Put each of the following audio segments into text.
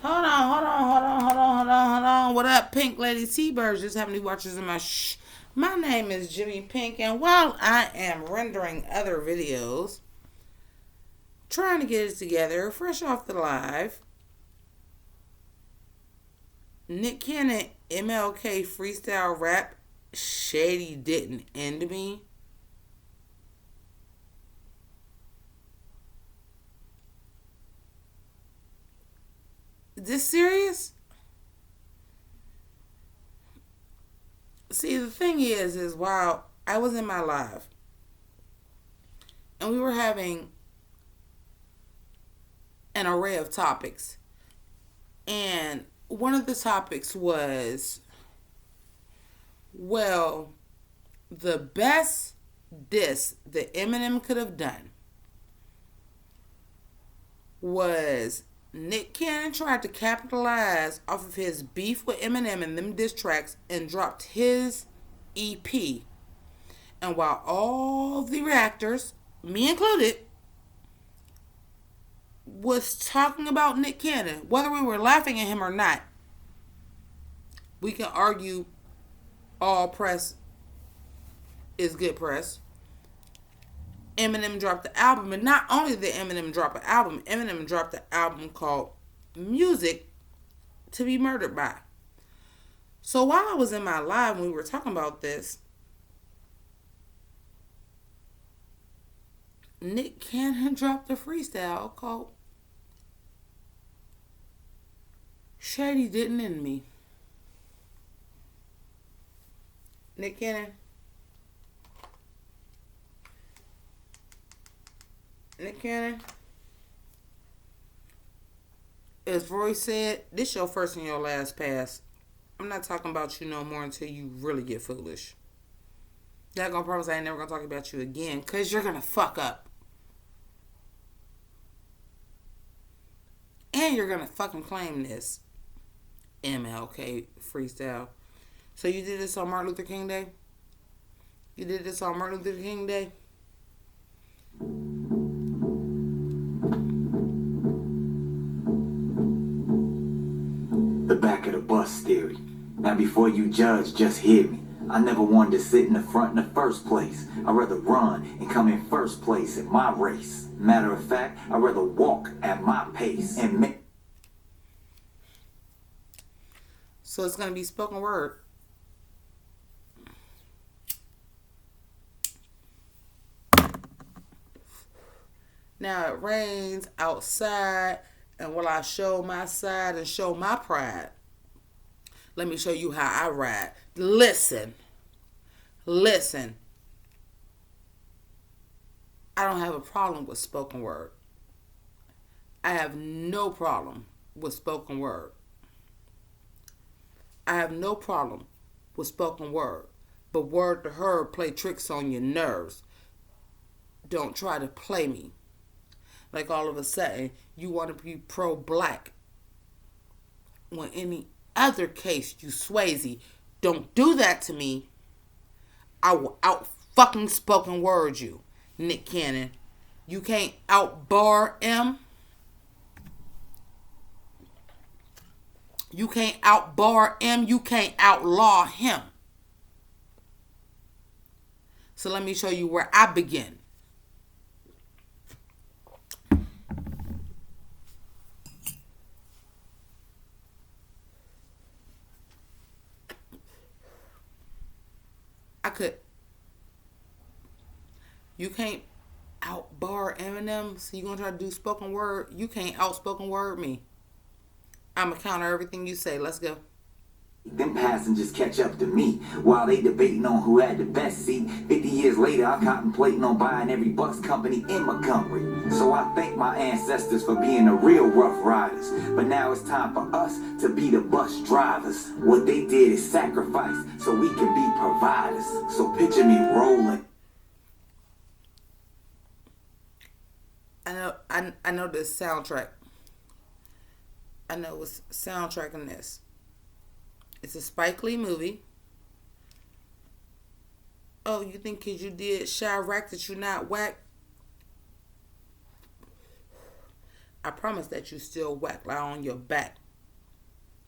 Hold on. What up, Pink Lady T-Birds? Just having new watchers in my name is Jimmi Pynk, and while I am rendering other videos, trying to get it together, fresh off the live, Nick Cannon, MLK Freestyle rap, Shady didn't end me. Is this serious? See, the thing is while I was in my live and we were having an array of topics, and one of the topics was, well, the best diss that Eminem could have done was Nick Cannon tried to capitalize off of his beef with Eminem and them diss tracks and dropped his EP. And while all the reactors, me included, was talking about Nick Cannon, whether we were laughing at him or not, we can argue all press is good press. Eminem dropped the album, and not only did Eminem drop an album, Eminem dropped the album called Music to Be Murdered By. So while I was in my live when we were talking about this, Nick Cannon dropped a freestyle called Shady Didn't End Me. Nick Cannon. As Roy said, this your first and your last pass. I'm not talking about you no more until you really get foolish. Not gonna promise I ain't never gonna talk about you again, because you're gonna fuck up. And you're gonna fucking claim this MLK Freestyle. So you did this on Martin Luther King Day? You did this on Martin Luther King Day? The back of the bus theory. Now before you judge, just hear me. I never wanted to sit in the front in the first place. I'd rather run and come in first place in my race. Matter of fact, I'd rather walk at my pace and make. So it's going to be spoken word. Now it rains outside, and while I show my side and show my pride, let me show you how I ride. Listen. I don't have a problem with spoken word. I have no problem with spoken word. But word to her play tricks on your nerves. Don't try to play me. Like all of a sudden, you want to be pro-black. When any other case, you Swayze. Don't do that to me. I will out-fucking spoken word you, Nick Cannon. You can't out-bar M. You can't out-bar M. You can't outlaw him. So let me show you where I begin. You can't out-bar Eminem, so you gonna try to do spoken word? You can't out-spoken word me. I'ma counter everything you say. Let's go. Them passengers catch up to me while they debating on who had the best seat. 50 years later, I'm contemplating on buying every bus company in Montgomery. So I thank my ancestors for being the real rough riders. But now it's time for us to be the bus drivers. What they did is sacrifice so we can be providers. So picture me rolling. I know this soundtrack. I know it's soundtracking this. It's a Spike Lee movie. Oh, you think because you did Chirac that you not whack? I promise that you still whack, lie on your back.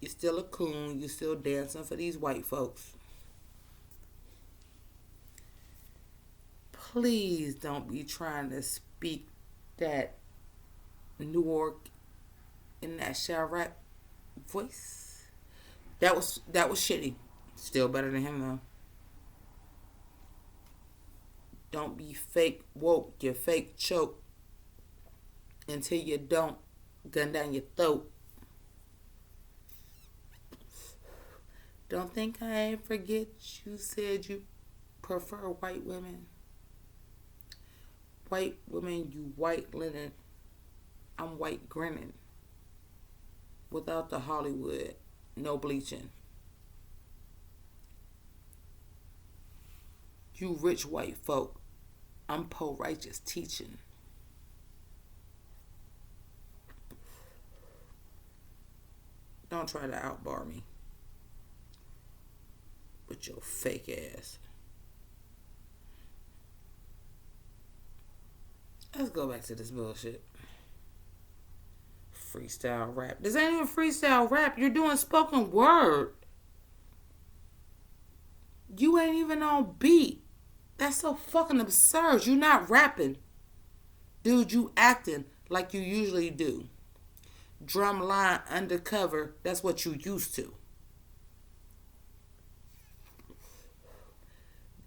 You still a coon. You still dancing for these white folks. Please don't be trying to speak that New York in that Chirac voice. That was shitty. Still better than him though. Don't be fake woke. You fake choke until you don't. Gun down your throat. Don't think I ain't forget you said you prefer white women. White women, you white linen. I'm white grinning. Without the Hollywood, no bleaching. You rich white folk, I'm poor righteous teaching. Don't try to outbar me with your fake ass. Let's go back to this bullshit. Freestyle rap. This ain't even freestyle rap. You're doing spoken word. You ain't even on beat. That's so fucking absurd. You're not rapping. Dude, you acting like you usually do. Drum line undercover. That's what you used to.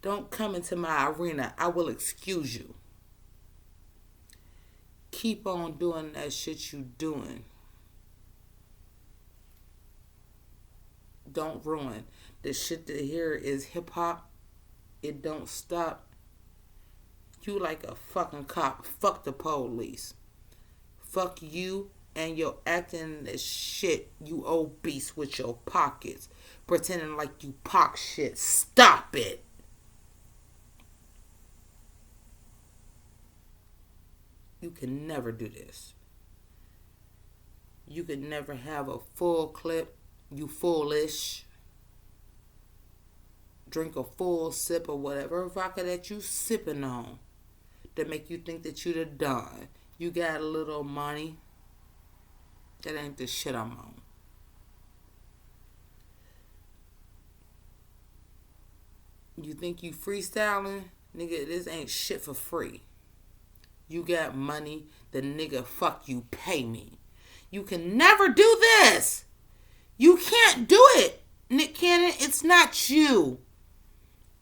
Don't come into my arena. I will excuse you. Keep on doing that shit you doing. Don't ruin. The shit that here is hip hop. It don't stop. You like a fucking cop. Fuck the police. Fuck you and your acting as shit. You obese with your pockets. Pretending like you pock shit. Stop it. You can never do this. You can never have a full clip. You foolish. Drink a full sip of whatever vodka that you sipping on that make you think that you the Don. You got a little money. That ain't the shit I'm on. You think you freestyling? Nigga, this ain't shit for free. You got money, the nigga fuck you pay me. You can never do this. You can't do it, Nick Cannon. It's not you.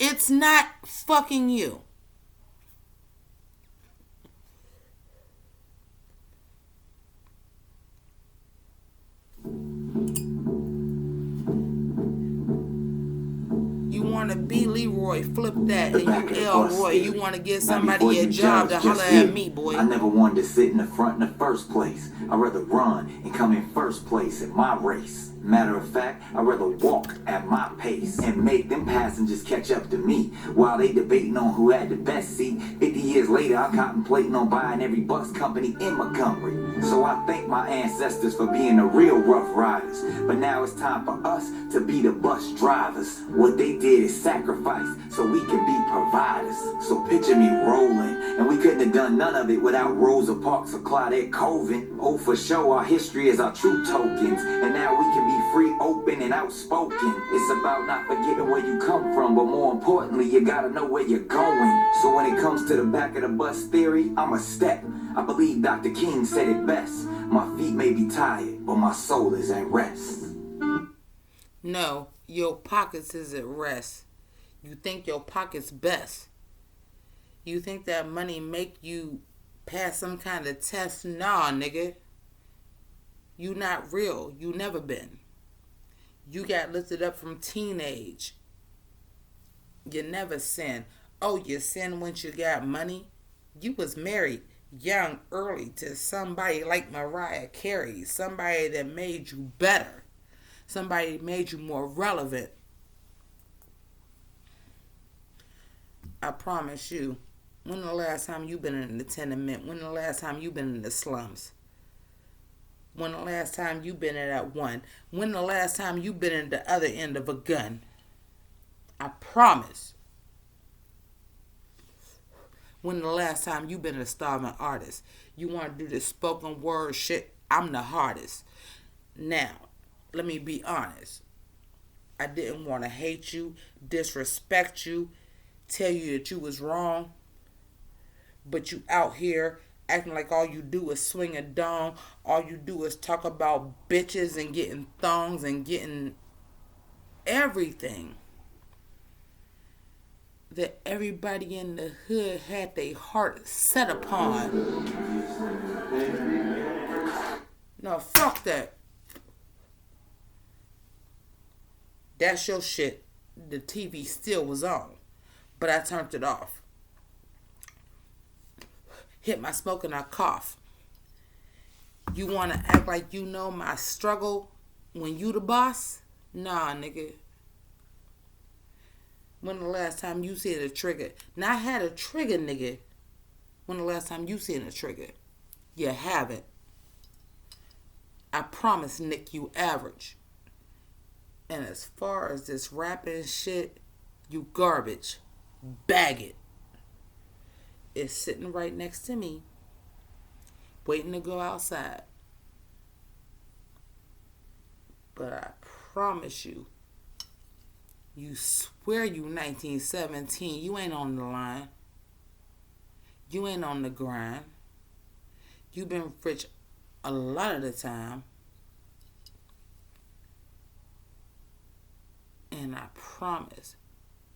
It's not fucking you. You want to be Leroy, flip that, and you Elroy. You want to give somebody a job to holler at me, boy. I never wanted to sit in the front in the first place. I'd rather run and come in first place in my race. Matter of fact, I'd rather walk at my pace and make them passengers catch up to me while they debating on who had the best seat. 50 years later, I'm contemplating on buying every bus company in Montgomery. So I thank my ancestors for being the real rough riders. But now it's time for us to be the bus drivers. What they did is sacrifice so we can be providers. So picture me rolling, and we couldn't have done none of it without Rosa Parks or Claudette Colvin. Oh, for sure, our history is our true tokens, and now we can be free, open, and outspoken. It's about not forgetting where you come from, but more importantly, you gotta know where you're going. So when it comes to the back of the bus theory, I'm a step. I believe Dr. King said it best. My feet may be tired, but my soul is at rest. No, your pockets is at rest. You think your pockets best. You think that money make you pass some kind of test? Nah, nigga. You not real. You never been. You got lifted up from teenage. You never sin. Oh, you sin once you got money? You was married young, early to somebody like Mariah Carey. Somebody that made you better. Somebody that made you more relevant. I promise you, when the last time you been in the tenement? When the last time you been in the slums? When the last time you been in that one? When the last time you been in the other end of a gun? I promise. When the last time you been a starving artist? You want to do this spoken word shit? I'm the hardest. Now, let me be honest. I didn't want to hate you, disrespect you, tell you that you was wrong. But you out here acting like all you do is swing a dong. All you do is talk about bitches and getting thongs and getting everything that everybody in the hood had their heart set upon. No, fuck that. That's your shit. The TV still was on, but I turned it off. Hit my smoke and I cough. You want to act like you know my struggle when you the boss? Nah, nigga. When the last time you seen a trigger? Now, I had a trigger, nigga. When the last time you seen a trigger? You haven't. I promise, Nick, you average. And as far as this rapping shit, you garbage. Bag it. It's sitting right next to me, waiting to go outside. But I promise you, you swear you 1917, you ain't on the line. You ain't on the grind. You been rich a lot of the time. And I promise,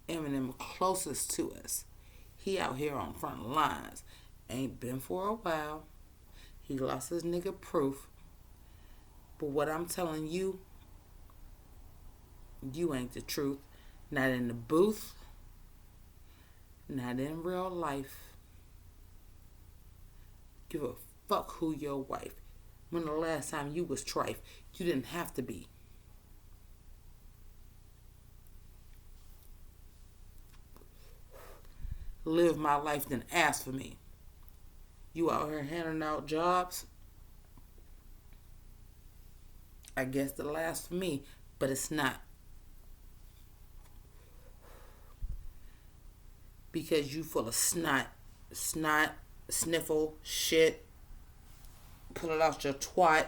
Eminem closest to us, he out here on front lines. Ain't been for a while. He lost his nigga proof. But what I'm telling you, you ain't the truth. Not in the booth. Not in real life. Give a fuck who your wife. When the last time you was trife, you didn't have to be. Live my life, then ask for me. You out here handing out jobs? I guess the last for me, but it's not. Because you full of snot, sniffle, shit. Pull it out your twat.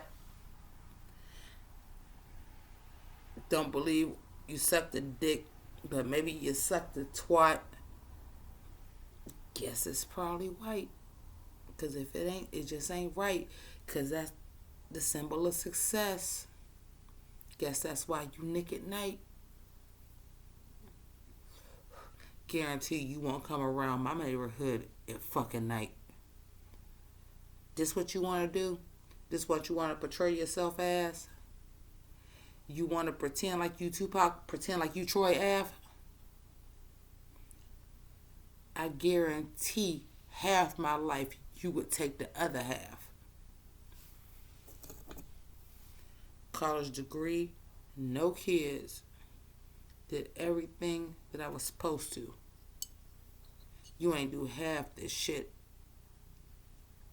Don't believe you sucked the dick, but maybe you sucked the twat. Guess it's probably white. Because if it ain't, it just ain't right. Because that's the symbol of success. Guess that's why you nick at night. Guarantee you won't come around my neighborhood at fucking night. This what you want to do? This what you want to portray yourself as? You want to pretend like you Tupac, pretend like you Troy Ave? I guarantee half my life you would take the other half. College degree, no kids. Did everything that I was supposed to. You ain't do half this shit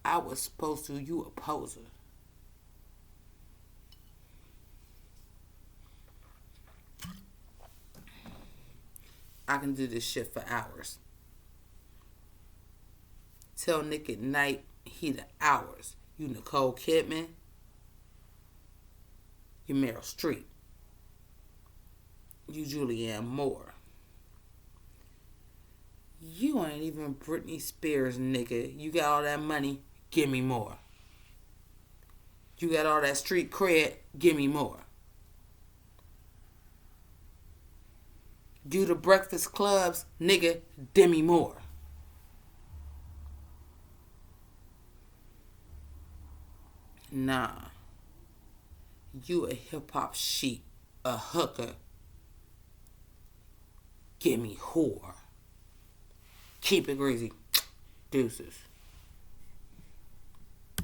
I was supposed to. You a poser. I can do this shit for hours. Tell Nick at night he the hours. You Nicole Kidman. You Meryl Streep. You Julianne Moore. You ain't even Britney Spears, nigga. You got all that money, give me more. You got all that street cred, give me more. You the Breakfast Clubs, nigga, Demi Moore. Nah. You a hip-hop sheep, a hooker. Give me whore. Keep it greasy. Deuces.